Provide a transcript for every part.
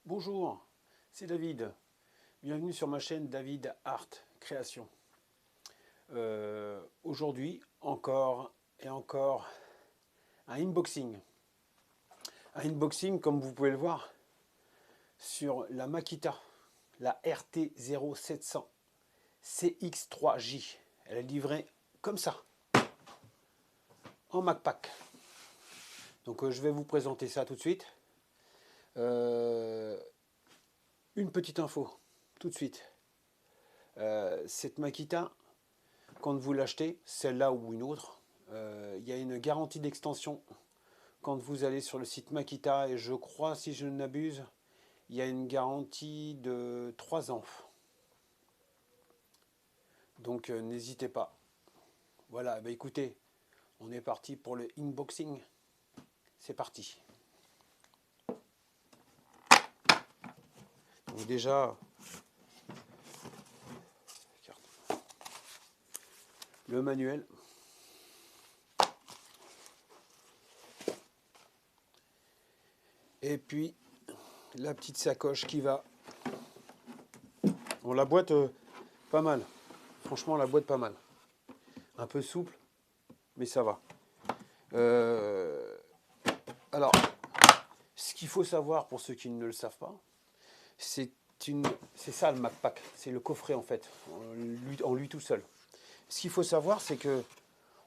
Bonjour, c'est David. Bienvenue sur ma chaîne David Art Création. Aujourd'hui, encore et encore, un unboxing. Un unboxing, comme vous pouvez le voir, sur la Makita, la RT0700 CX3J. Elle est livrée comme ça, en MacPack. Donc je vais vous présenter ça tout de suite. Une petite info, tout de suite. Cette Makita, quand vous l'achetez, celle-là ou une autre, il y a une garantie d'extension quand vous allez sur le site Makita, et je crois, si je ne m'abuse, il y a une garantie de 3 ans. Donc n'hésitez pas. Voilà, bah écoutez, on est parti pour le unboxing. C'est parti. Donc déjà, le manuel. Et puis la petite sacoche qui va. Bon, la boîte, pas mal. Franchement, la boîte, pas mal. Un peu souple, mais ça va. Alors, ce qu'il faut savoir pour ceux qui ne le savent pas, c'est ça le MacPack. C'est le coffret en fait, en lui tout seul. Ce qu'il faut savoir, c'est que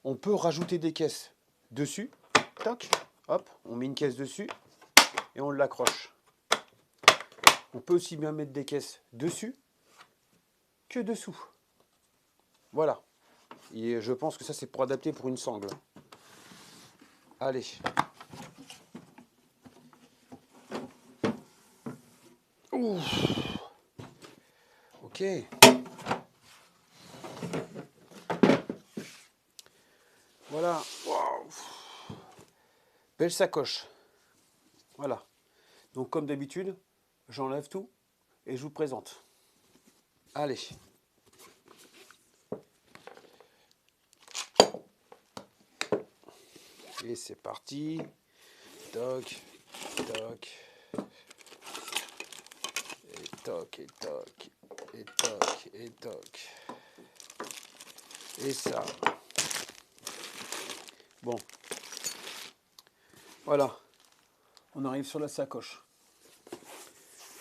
on peut rajouter des caisses dessus. Tac, hop, on met une caisse dessus et on l'accroche. On peut aussi bien mettre des caisses dessus que dessous. Voilà. Et je pense que ça, c'est pour adapter pour une sangle. Allez. Ouh. Ok. Voilà. Wow. Belle sacoche. Voilà. Donc comme d'habitude, j'enlève tout et je vous présente. Allez. Et c'est parti. Toc, toc. Et toc, et toc. Et toc, et toc. Et ça. Bon. Voilà. On arrive sur la sacoche.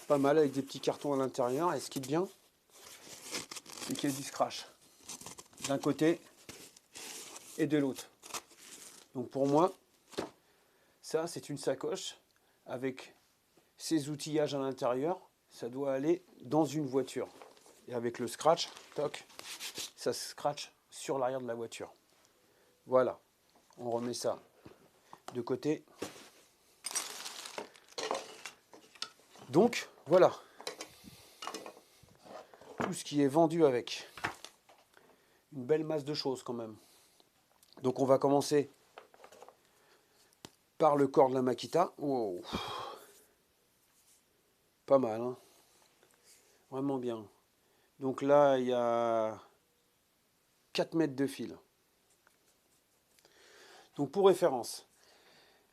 Pas mal avec des petits cartons à l'intérieur. Et ce qui est bien, c'est qu'il y a du scratch. D'un côté et de l'autre. Donc pour moi, ça c'est une sacoche avec ces outillages à l'intérieur. Ça doit aller dans une voiture. Et avec le scratch, toc, ça scratch sur l'arrière de la voiture. Voilà. On remet ça de côté. Donc voilà. Tout ce qui est vendu avec. Une belle masse de choses quand même. Donc on va commencer par le corps de la Makita. Wow. Pas mal, hein. Vraiment bien. Donc là, il y a 4 mètres de fil. Donc pour référence,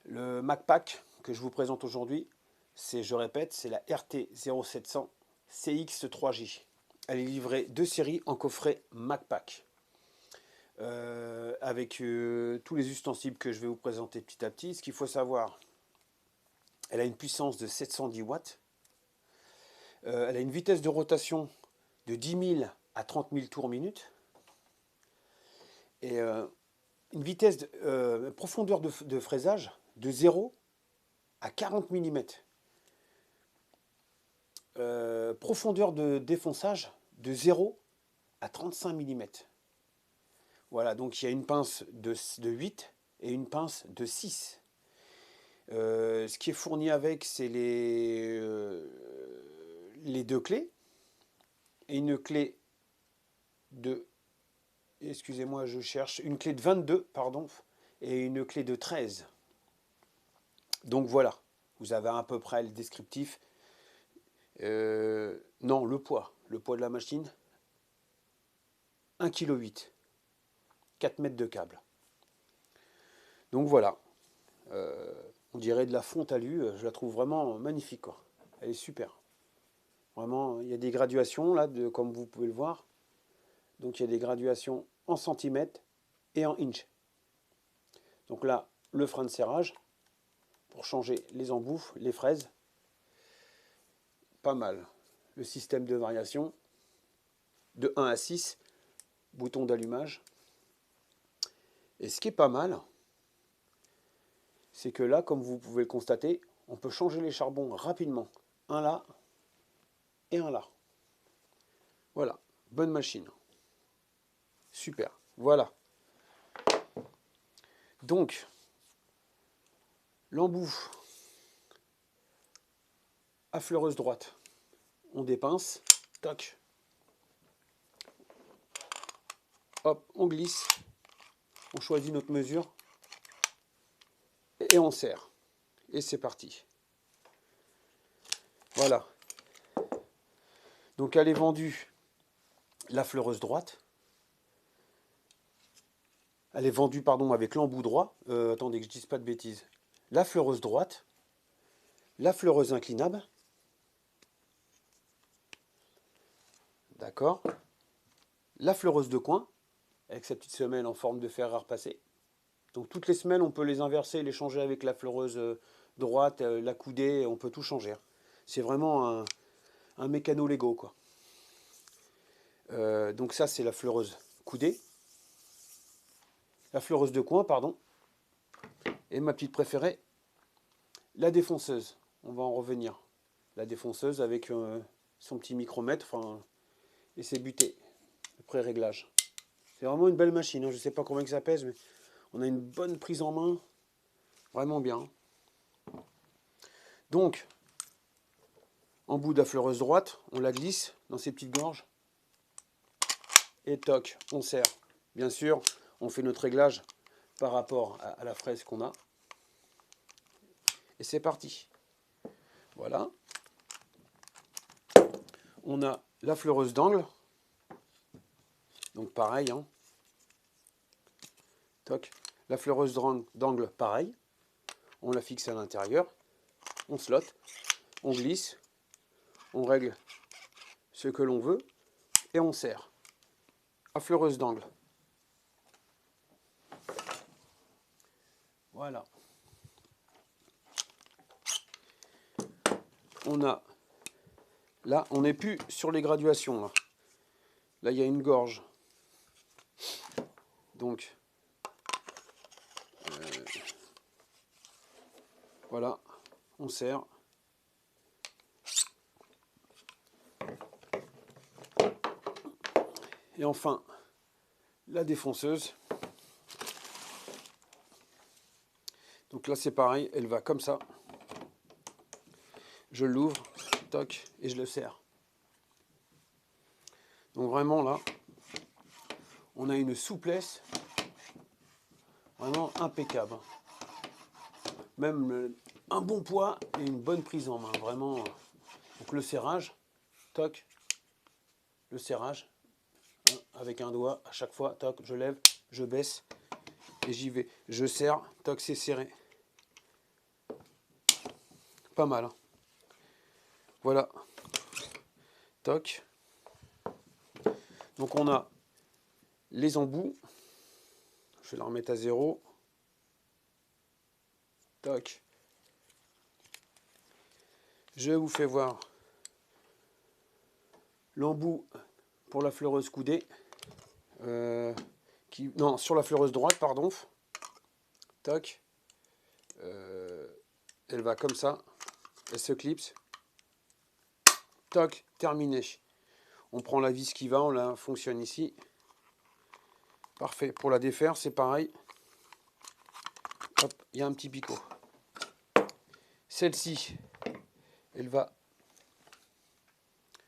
le MacPack que je vous présente aujourd'hui, c'est, je répète, c'est la RT0700 CX3J. Elle est livrée de série en coffret MacPack. Avec tous les ustensiles que je vais vous présenter petit à petit. Ce qu'il faut savoir, elle a une puissance de 710 watts. Elle a une vitesse de rotation de 10 000 à 30 000 tours minute. Et une vitesse profondeur de fraisage de 0 à 40 mm. Profondeur de défonçage de 0 à 35 mm. Voilà, donc il y a une pince de 8 et une pince de 6. Ce qui est fourni avec, c'est les 2 clés et une clé de, excusez-moi, je cherche, une clé de 22, pardon, et une clé de 13. Donc voilà, vous avez à peu près le descriptif. Non, le poids de la machine, 1,8 kg, 4 mètres de câble. Donc voilà, on dirait de la fonte à lu, je la trouve vraiment magnifique, quoi. Elle est super. Vraiment, il y a des graduations là, comme vous pouvez le voir. Donc il y a des graduations en centimètres et en inch. Donc là, le frein de serrage pour changer les embouts, les fraises. Pas mal. Le système de variation de 1 à 6, bouton d'allumage. Et ce qui est pas mal, c'est que là, comme vous pouvez le constater, on peut changer les charbons rapidement. Un là et un là. Voilà, bonne machine. Super, voilà. Donc, l'embout à fleureuse droite. On dépince, toc. Hop, on glisse. On choisit notre mesure. Et on serre. Et c'est parti. Voilà. Donc elle est vendue, la fleureuse droite. Elle est vendue, pardon, avec l'embout droit. Attendez que je dise pas de bêtises. La fleureuse droite. La fleureuse inclinable. D'accord. La fleureuse de coin, avec sa petite semelle en forme de fer à repasser. Donc toutes les semelles, on peut les inverser, les changer avec la fleureuse droite, la coudée, on peut tout changer. C'est vraiment un mécano Lego, quoi. Donc ça, c'est la fleureuse coudée. La fleureuse de coin, pardon. Et ma petite préférée, la défonceuse. On va en revenir. La défonceuse avec son petit micromètre, et ses butées, le pré-réglage. C'est vraiment une belle machine, hein. Je ne sais pas combien que ça pèse, mais on a une bonne prise en main. Vraiment bien. Donc, en bout de la fleureuse droite, on la glisse dans ses petites gorges. Et toc, on serre. Bien sûr, on fait notre réglage par rapport à la fraise qu'on a. Et c'est parti. Voilà. On a la fleureuse d'angle. Donc pareil, hein. Toc. La fleureuse d'angle, pareil. On la fixe à l'intérieur. On slot. On glisse. On règle ce que l'on veut. Et on serre. À fleureuse d'angle. Voilà. On a... Là, on n'est plus sur les graduations. Là, il y a une gorge. Donc, voilà, on serre. Et enfin, la défonceuse. Donc là, c'est pareil, elle va comme ça. Je l'ouvre, toc, et je le serre. Donc vraiment, là, on a une souplesse vraiment impeccable. Même un bon poids et une bonne prise en main, vraiment. Donc le serrage, toc, le serrage, hein, avec un doigt à chaque fois, toc, je lève, je baisse et j'y vais. Je serre, toc, c'est serré. Pas mal, hein. Voilà, toc. Donc on a les embouts. Je vais la remettre à 0. Toc. Je vous fais voir l'embout pour la fleureuse coudée. Non, sur la fleureuse droite, pardon. Toc. Elle va comme ça. Elle se clipse. Toc, terminé. On prend la vis qui va, on la fonctionne ici. Parfait. Pour la défaire, c'est pareil. Hop, il y a un petit picot. Celle-ci, elle va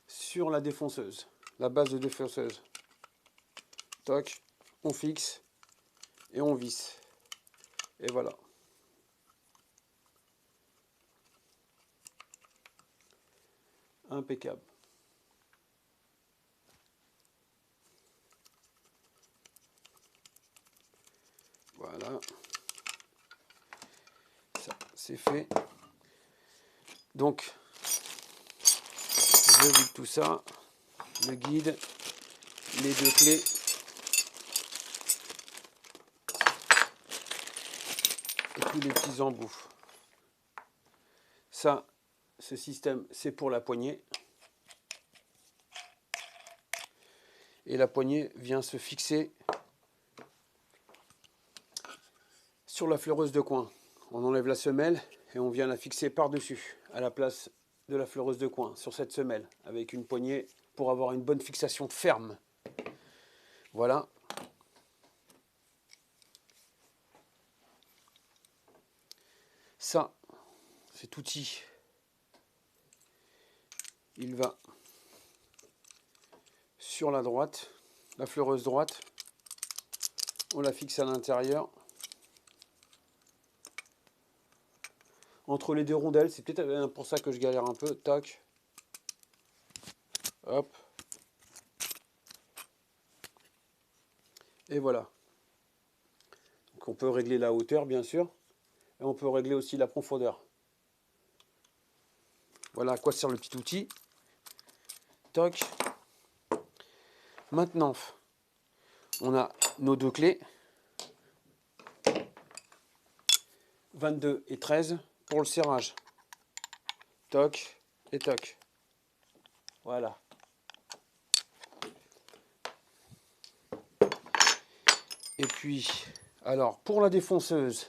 sur la défonceuse, la base de défonceuse. Toc, on fixe et on visse. Et voilà. Impeccable. Voilà. Ça, c'est fait. Donc, Je vide tout ça, le guide, les deux clés. Et tous les petits embouts. Ça, ce système, c'est pour la poignée. Et la poignée vient se fixer sur la fleureuse de coin. On enlève la semelle et on vient la fixer par-dessus, à la place de la fleureuse de coin, sur cette semelle, avec une poignée pour avoir une bonne fixation ferme. Voilà. Ça, cet outil, il va sur la droite, la fleureuse droite. On la fixe à l'intérieur. Entre les deux rondelles, c'est peut-être pour ça que je galère un peu. Tac. Hop. Et voilà. Donc on peut régler la hauteur, bien sûr. Et on peut régler aussi la profondeur. Voilà à quoi sert le petit outil. Toc. Maintenant, on a nos deux clés. 22 et 13 pour le serrage. Toc et toc. Voilà. Et puis, alors, pour la défonceuse,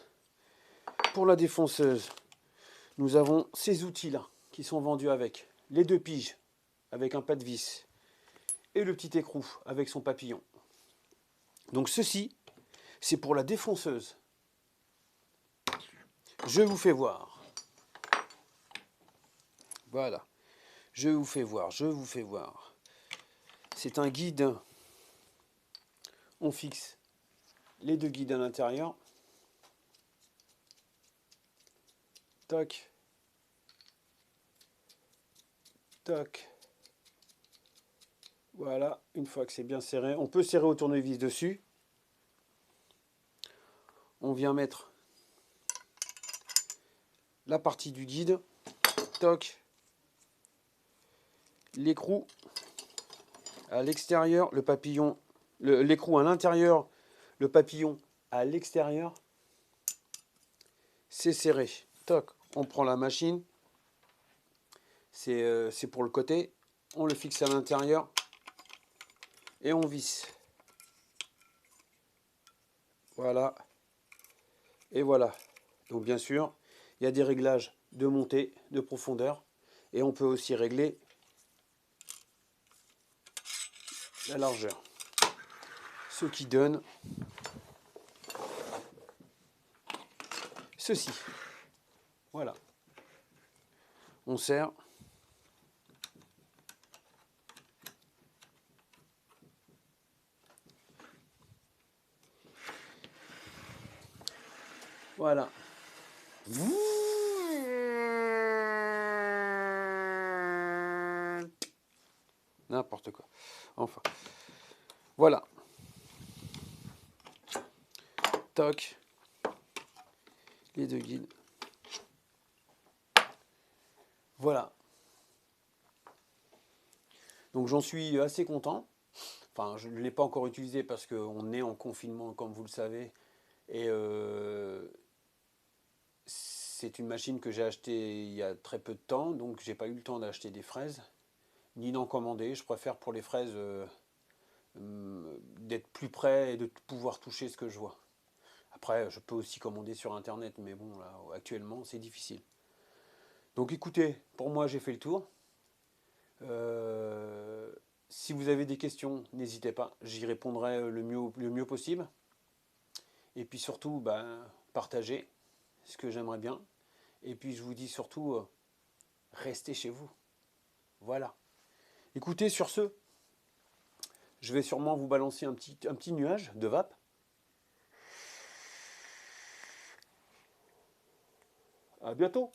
nous avons ces outils-là qui sont vendus avec. Les deux piges avec un pas de vis et le petit écrou avec son papillon. Donc ceci, c'est pour la défonceuse. Je vous fais voir. Voilà. Je vous fais voir. C'est un guide. On fixe les deux guides à l'intérieur. Toc. Toc. Voilà, une fois que c'est bien serré, on peut serrer au tournevis dessus. On vient mettre la partie du guide. Toc. L'écrou à l'extérieur, le papillon, l'écrou à l'intérieur, le papillon à l'extérieur. C'est serré. Toc, on prend la machine. C'est pour le côté. On le fixe à l'intérieur. Et on visse. Voilà. Et voilà. Donc bien sûr, il y a des réglages de montée, de profondeur. Et on peut aussi régler la largeur. Ce qui donne ceci. Voilà. On serre. Voilà. N'importe quoi. Enfin. Voilà. Toc. Les deux guides. Voilà. Donc j'en suis assez content. Enfin, je ne l'ai pas encore utilisé parce qu'on est en confinement, comme vous le savez. Et c'est une machine que j'ai achetée il y a très peu de temps. Donc j'ai pas eu le temps d'acheter des fraises, ni d'en commander. Je préfère pour les fraises d'être plus près et de pouvoir toucher ce que je vois. Après, je peux aussi commander sur internet, mais bon, là, actuellement, c'est difficile. Donc écoutez, pour moi, j'ai fait le tour. Si vous avez des questions, n'hésitez pas, j'y répondrai le mieux possible. Et puis surtout, partagez ce que j'aimerais bien. Et puis je vous dis surtout, restez chez vous. Voilà. Écoutez, sur ce, je vais sûrement vous balancer un petit nuage de vape. À bientôt.